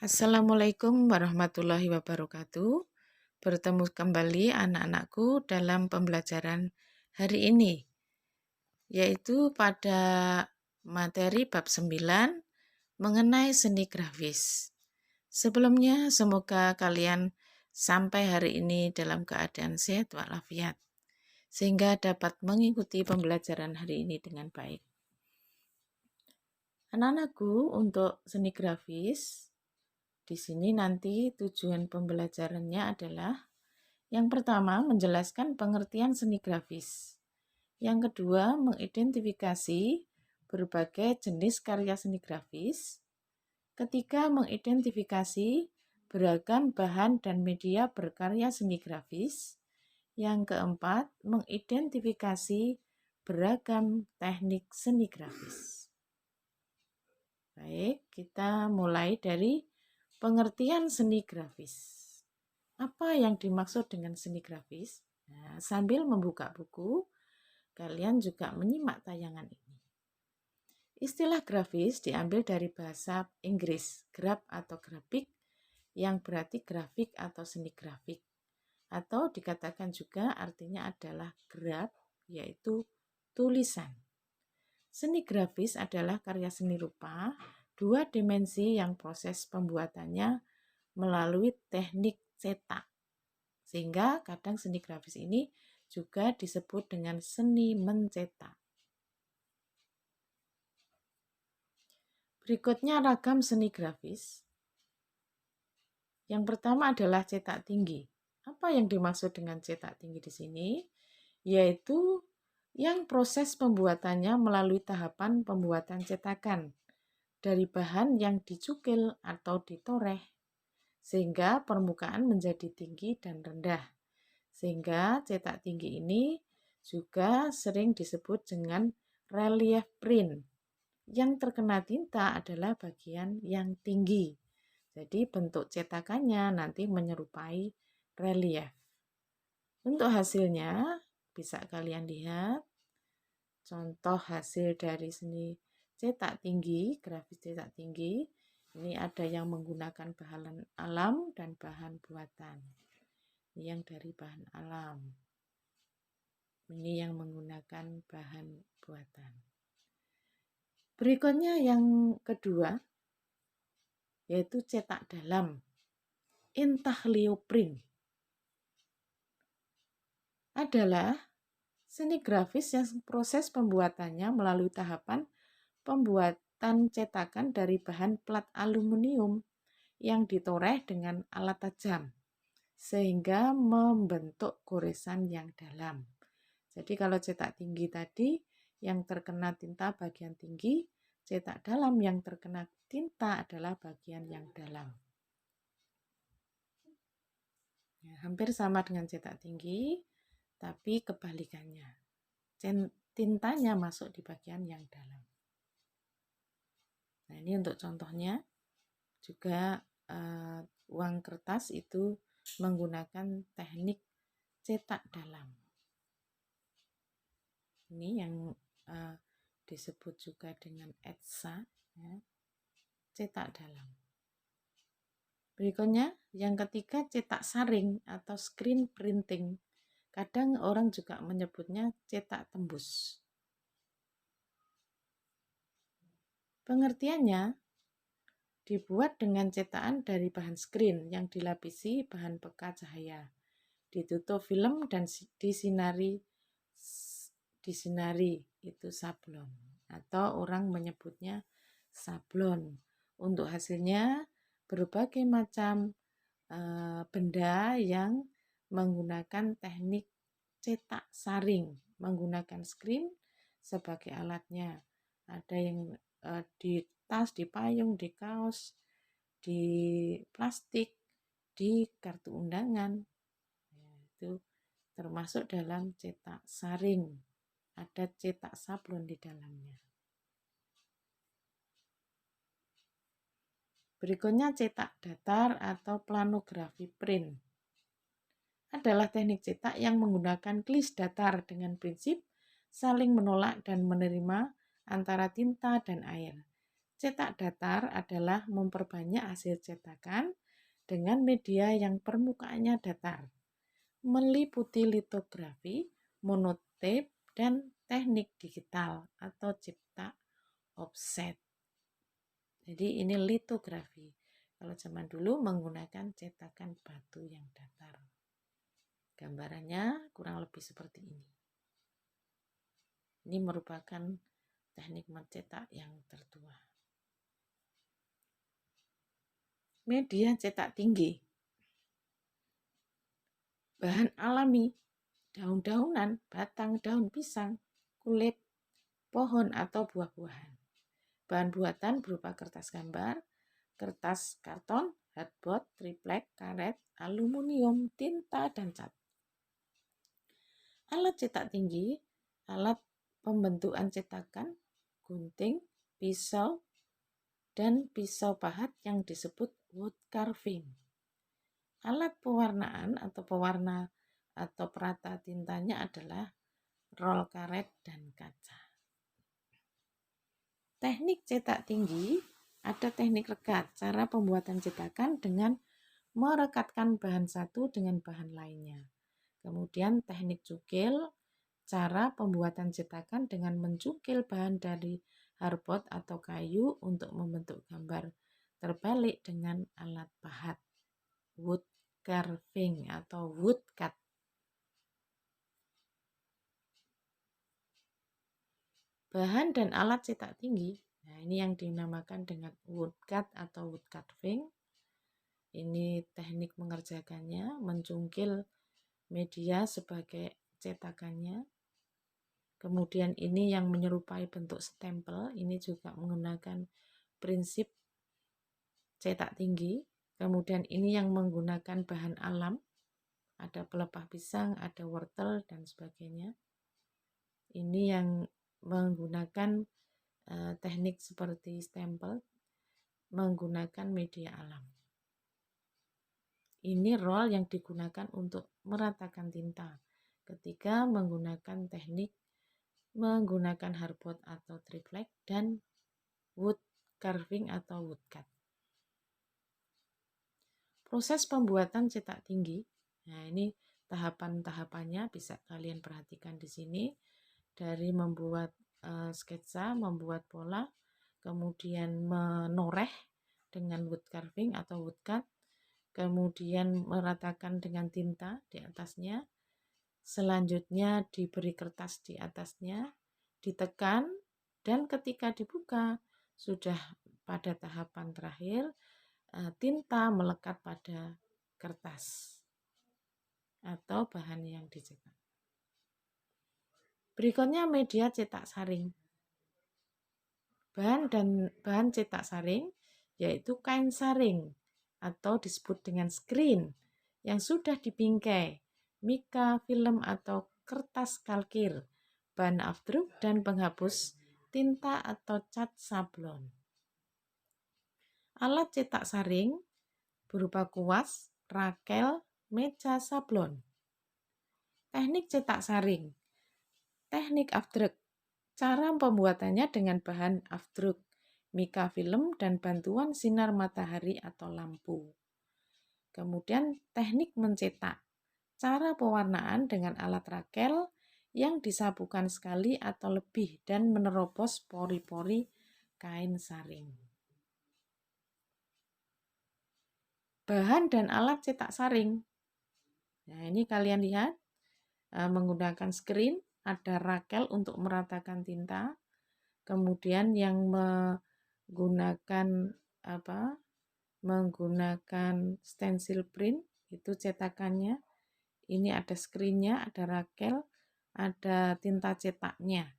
Assalamualaikum warahmatullahi wabarakatuh. Bertemu kembali anak-anakku dalam pembelajaran hari ini, yaitu pada materi bab 9 mengenai seni grafis. Sebelumnya, semoga kalian sampai hari ini dalam keadaan sehat walafiat, sehingga dapat mengikuti pembelajaran hari ini dengan baik. Anak-anakku, untuk seni grafis, di sini nanti tujuan pembelajarannya adalah yang pertama, menjelaskan pengertian seni grafis. Yang kedua, mengidentifikasi berbagai jenis karya seni grafis. Ketiga, mengidentifikasi beragam bahan dan media berkarya seni grafis. Yang keempat, mengidentifikasi beragam teknik seni grafis. Baik, kita mulai dari pengertian seni grafis. Apa yang dimaksud dengan seni grafis? Nah, sambil membuka buku, kalian juga menyimak tayangan ini. Istilah grafis diambil dari bahasa Inggris, graph atau grafik, yang berarti grafik atau seni grafik. Atau dikatakan juga artinya adalah graph, yaitu tulisan. Seni grafis adalah karya seni rupa, dua dimensi yang proses pembuatannya melalui teknik cetak. Sehingga kadang seni grafis ini juga disebut dengan seni mencetak. Berikutnya ragam seni grafis. Yang pertama adalah cetak tinggi. Apa yang dimaksud dengan cetak tinggi di sini? Yaitu yang proses pembuatannya melalui tahapan pembuatan cetakan dari bahan yang dicukil atau ditoreh, sehingga permukaan menjadi tinggi dan rendah. Sehingga cetak tinggi ini juga sering disebut dengan relief print. Yang terkena tinta adalah bagian yang tinggi. Jadi bentuk cetakannya nanti menyerupai relief. Untuk hasilnya bisa kalian lihat. Contoh hasil dari seni cetak tinggi, grafis cetak tinggi. Ini ada yang menggunakan bahan alam dan bahan buatan. Ini yang dari bahan alam. Ini yang menggunakan bahan buatan. Berikutnya yang kedua, yaitu cetak dalam, intaglio print. Adalah seni grafis yang proses pembuatannya melalui tahapan pembuatan cetakan dari bahan plat aluminium yang ditoreh dengan alat tajam, sehingga membentuk goresan yang dalam. Jadi kalau cetak tinggi tadi, yang terkena tinta bagian tinggi, cetak dalam yang terkena tinta adalah bagian yang dalam. Ya, hampir sama dengan cetak tinggi, tapi kebalikannya. Tintanya masuk di bagian yang dalam. Nah, ini untuk contohnya. Juga uang kertas itu menggunakan teknik cetak dalam. Ini yang disebut juga dengan etsa, ya, cetak dalam. Berikutnya, yang ketiga cetak saring atau screen printing. Kadang orang juga menyebutnya cetak tembus. Pengertiannya, dibuat dengan cetakan dari bahan screen yang dilapisi bahan pekat cahaya, ditutup film dan disinari itu sablon, atau orang menyebutnya sablon. Untuk hasilnya berbagai macam benda yang menggunakan teknik cetak saring, menggunakan screen sebagai alatnya. Ada yang di tas, di payung, di kaos, di plastik, di kartu undangan. Itu termasuk dalam cetak saring. Ada cetak sablon di dalamnya. Berikutnya cetak datar atau planografi print. Adalah teknik cetak yang menggunakan klis datar dengan prinsip saling menolak dan menerima antara tinta dan air, Cetak datar adalah memperbanyak hasil cetakan dengan media yang permukaannya datar, meliputi litografi, monotape, dan teknik digital atau cetak offset. Jadi ini litografi. Kalau zaman dulu menggunakan cetakan batu yang datar. Gambarannya kurang lebih seperti ini. Ini merupakan teknik mencetak yang tertua. Media cetak tinggi. Bahan alami, daun-daunan, batang daun pisang, kulit pohon atau buah-buahan. Bahan buatan berupa kertas gambar, kertas karton, hardboard, triplek, karet, aluminium, tinta, dan cat. Alat cetak tinggi, alat pembentukan cetakan, gunting, pisau, dan pisau pahat yang disebut wood carving. Alat pewarnaan atau pewarna atau perata tintanya adalah roll karet dan kaca. Teknik cetak tinggi, ada teknik rekat, cara pembuatan cetakan dengan merekatkan bahan satu dengan bahan lainnya. Kemudian teknik cukil, cara pembuatan cetakan dengan mencukil bahan dari hardboard atau kayu untuk membentuk gambar terbalik dengan alat pahat, wood carving atau woodcut. Bahan dan alat cetak tinggi, nah ini yang dinamakan dengan woodcut atau wood carving. Ini teknik mengerjakannya, mencungkil media sebagai cetakannya. Kemudian ini yang menyerupai bentuk stempel, ini juga menggunakan prinsip cetak tinggi. Kemudian ini yang menggunakan bahan alam, ada pelepah pisang, ada wortel, dan sebagainya. Ini yang menggunakan teknik seperti stempel, menggunakan media alam. Ini roll yang digunakan untuk meratakan tinta ketika menggunakan teknik menggunakan hardboard atau triplek dan wood carving atau woodcut. Proses pembuatan cetak tinggi. Nah, ini tahapan-tahapannya bisa kalian perhatikan di sini, dari membuat sketsa, membuat pola, kemudian menoreh dengan wood carving atau woodcut, kemudian meratakan dengan tinta di atasnya, selanjutnya diberi kertas di atasnya, ditekan, dan ketika dibuka sudah pada tahapan terakhir, tinta melekat pada kertas atau bahan yang dicetak. Berikutnya media cetak saring. Bahan cetak saring yaitu kain saring atau disebut dengan screen yang sudah dibingkai, mika, film atau kertas kalkir, bahan afdruk dan penghapus tinta atau cat sablon. Alat cetak saring berupa kuas, rakel, meja sablon. Teknik cetak saring. Teknik afdruk. Cara pembuatannya dengan bahan afdruk, mika film, dan bantuan sinar matahari atau lampu. Kemudian teknik mencetak. Cara pewarnaan dengan alat rakel yang disapukan sekali atau lebih dan menerobos pori-pori kain saring. Bahan dan alat cetak saring. Nah, ini kalian lihat menggunakan screen, ada rakel untuk meratakan tinta, kemudian yang menggunakan stencil print itu cetakannya. Ini ada screennya, ada rakel, ada tinta cetaknya.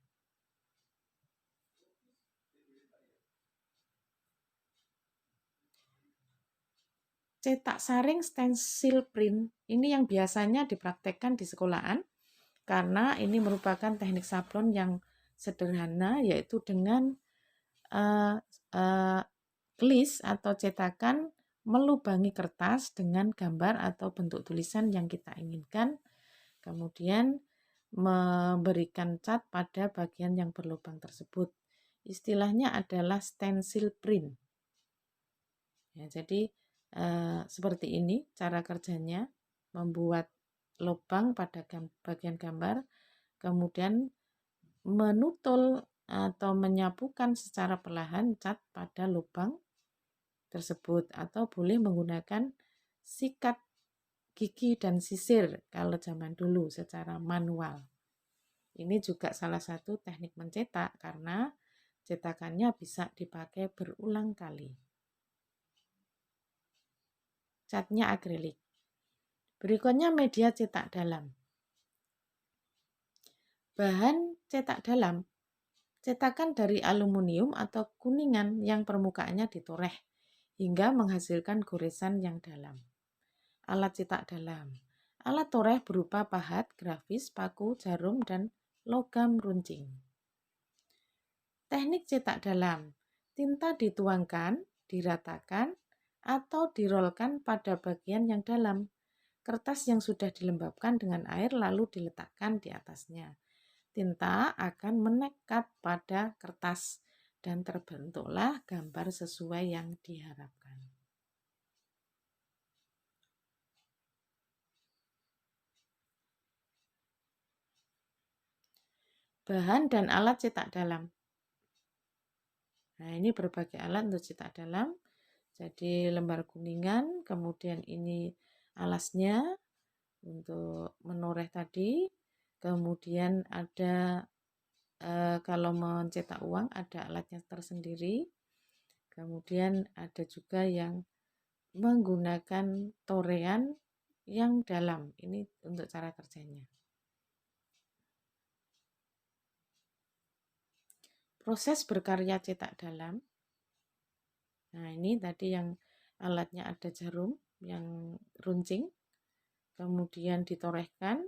Cetak saring stencil print ini yang biasanya dipraktekkan di sekolahan karena ini merupakan teknik sablon yang sederhana, yaitu dengan klis atau cetakan melubangi kertas dengan gambar atau bentuk tulisan yang kita inginkan, kemudian memberikan cat pada bagian yang berlubang tersebut. istilahnya adalah stencil print. Ya, jadi seperti ini cara kerjanya, membuat lubang pada bagian gambar, kemudian menutul atau menyapukan secara perlahan cat pada lubang tersebut, atau boleh menggunakan sikat gigi dan sisir kalau zaman dulu secara manual. Ini juga salah satu teknik mencetak karena cetakannya bisa dipakai berulang kali. Catnya akrilik. Berikutnya media cetak dalam. Bahan cetak dalam, cetakan dari aluminium atau kuningan yang permukaannya ditoreh hingga menghasilkan goresan yang dalam. Alat cetak dalam. Alat toreh berupa pahat, grafis, paku, jarum, dan logam runcing. Teknik cetak dalam. Tinta dituangkan, diratakan, atau dirolkan pada bagian yang dalam. Kertas yang sudah dilembabkan dengan air lalu diletakkan di atasnya. Tinta akan menekat pada kertas dan terbentuklah gambar sesuai yang diharapkan. Bahan dan alat cetak dalam. Nah, ini berbagai alat untuk cetak dalam. Jadi lembar kuningan, kemudian ini alasnya untuk menoreh tadi. Kemudian ada kalau mencetak uang ada alatnya tersendiri. Kemudian ada juga yang menggunakan torean yang dalam. Ini untuk cara kerjanya. Proses berkarya cetak dalam. Nah, ini tadi yang alatnya ada jarum yang runcing, kemudian ditorehkan,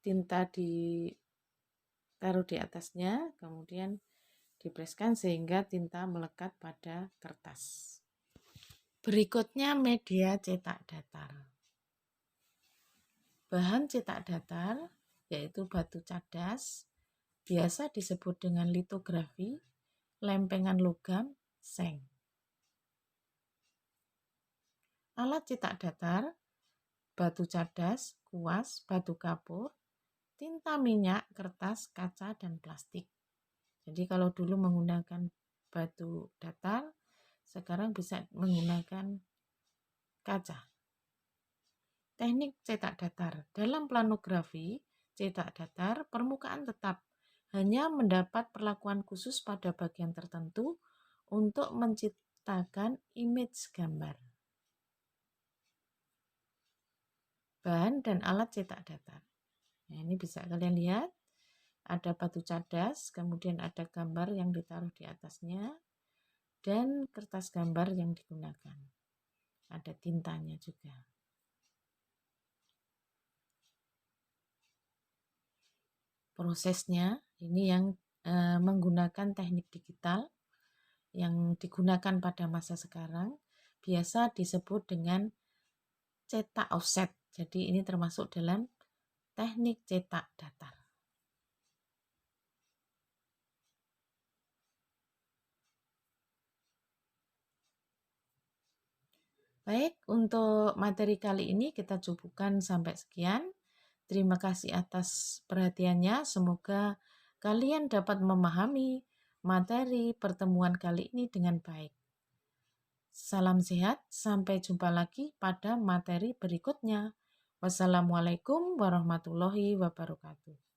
tinta ditaruh di atasnya, kemudian dipreskan sehingga tinta melekat pada kertas. Berikutnya media cetak datar. Bahan cetak datar yaitu batu cadas, biasa disebut dengan litografi, lempengan logam, seng. Alat cetak datar, batu cadas, kuas, batu kapur, tinta minyak, kertas, kaca, dan plastik. Jadi kalau dulu menggunakan batu datar, sekarang bisa menggunakan kaca. Teknik cetak datar. Dalam planografi cetak datar, permukaan tetap hanya mendapat perlakuan khusus pada bagian tertentu untuk menciptakan image gambar. Bahan dan alat cetak datar. Nah, ini bisa kalian lihat. Ada batu cadas, kemudian ada gambar yang ditaruh di atasnya, dan kertas gambar yang digunakan. Ada tintanya juga. Prosesnya ini yang menggunakan teknik digital yang digunakan pada masa sekarang biasa disebut dengan cetak offset. Jadi ini termasuk dalam teknik cetak datar. Baik, untuk materi kali ini kita cukupkan sampai sekian. Terima kasih atas perhatiannya. Semoga kalian dapat memahami materi pertemuan kali ini dengan baik. Salam sehat, sampai jumpa lagi pada materi berikutnya. Wassalamualaikum warahmatullahi wabarakatuh.